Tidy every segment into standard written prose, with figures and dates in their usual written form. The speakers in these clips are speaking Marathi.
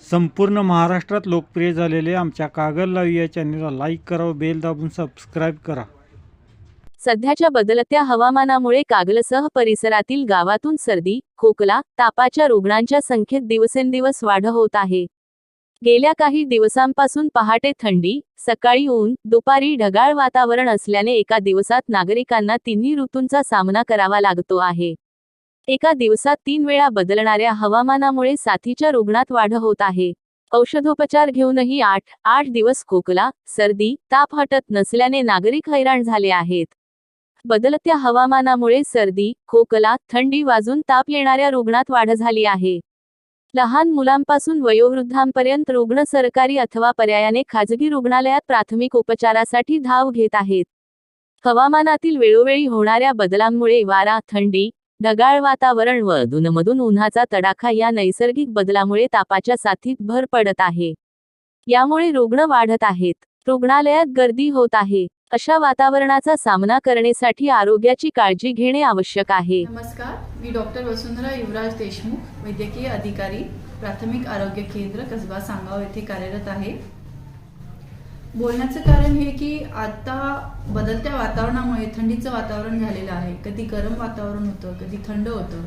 संपूर्ण महाराष्ट्रात लोकप्रिय झालेले आमच्या कागल लाईव्ह या चॅनलला लाईक करा व बेल दाबून सबस्क्राईब करा. सध्याच्या बदलत्या हवामानामुळे कागलसह परिसरातील गावातून सर्दी, खोकला, तापाच्या रुग्णांच्या संख्येत दिवसेंदिवस वाढ होत आहे. गेल्या काही दिवसांपासून पहाटे थंडी, सकाळी ऊन, दुपारी ढगाळ वातावरण असल्याने एका दिवसात नागरिकांना तिन्ही ऋतूंचा सामना करावा लागतो आहे. एका दिवसात 3 वेळा बदलणाऱ्या हवामानामुळे साथीच्या रुग्णात वाढ होत आहे. औषधोपचार घेऊनही 8 दिवस खोकला, सर्दी, ताप हटत नसल्याने नागरिक हैराण झाले आहेत. बदलत्या हवामानामुळे सर्दी, खोकला, थंडी वाजून ताप येणाऱ्या रुग्णात वाढ झाली आहे. लहान मुलांपासून वयोवृद्धांपर्यंत रुग्ण सरकारी अथवा पर्यायाने खाजगी रुग्णालयात प्राथमिक उपचारासाठी धाव घेत आहेत. हवामानातील वेळोवेळी होणाऱ्या बदलांमुळे वारा, थंडी, ढगाळ वातावरण व अधूनमधून उन्हाचा तडाखा या नैसर्गिक बदलामुळे तापाच्या साथीत भर पडत आहे. यामुळे रुग्ण वाढत आहेत. रुग्णालयात गर्दी होत आहे. अशा वातावरणाचा सामना करण्यासाठी आरोग्याची काळजी घेणे आवश्यक आहे. नमस्कार, मी डॉक्टर वसुंधरा युवराज देशमुख, वैद्यकीय अधिकारी, प्राथमिक आरोग्य केंद्र कसबा सांगाव येथे कार्यरत आहे. बोलण्याचं कारण हे की आता बदलत्या वातावरणामुळे थंडीचं वातावरण झालेलं आहे. कधी गरम वातावरण होतं, कधी थंड होतं.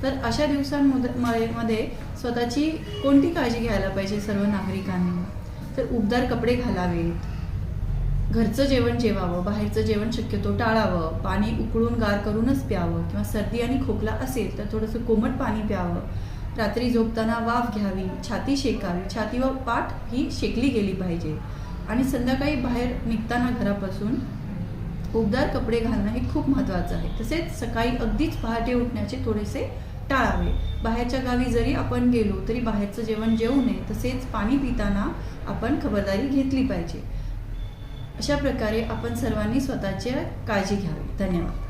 तर अशा दिवसांमध्ये स्वतःची कोणती काळजी घ्यायला पाहिजे सर्व नागरिकांनी? तर उबदार कपडे घालावेत, घरचं जेवण जेवावं, बाहेरचं जेवण शक्यतो टाळावं, पाणी उकळून गार करूनच प्यावं किंवा सर्दी आणि खोकला असेल तर थोडंसं कोमट पाणी प्यावं. रात्री झोपताना वाफ घ्यावी, छाती शेकावी, छाती व पाठ ही शेकली गेली पाहिजे. आणि संध्याकाळी बाहेर निघताना घरापासून उबदार कपडे घालणं हे खूप महत्त्वाचं आहे. तसेच सकाळी अगदीच पहाटे उठण्याचे थोडेसे टाळावे. बाहेरच्या गावी जरी आपण गेलो तरी बाहेरचं जेवण जेवू नये. तसेच पाणी पिताना आपण खबरदारी घेतली पाहिजे. अशा प्रकारे आपण सर्वांनी स्वतःची काळजी घ्यावी. धन्यवाद.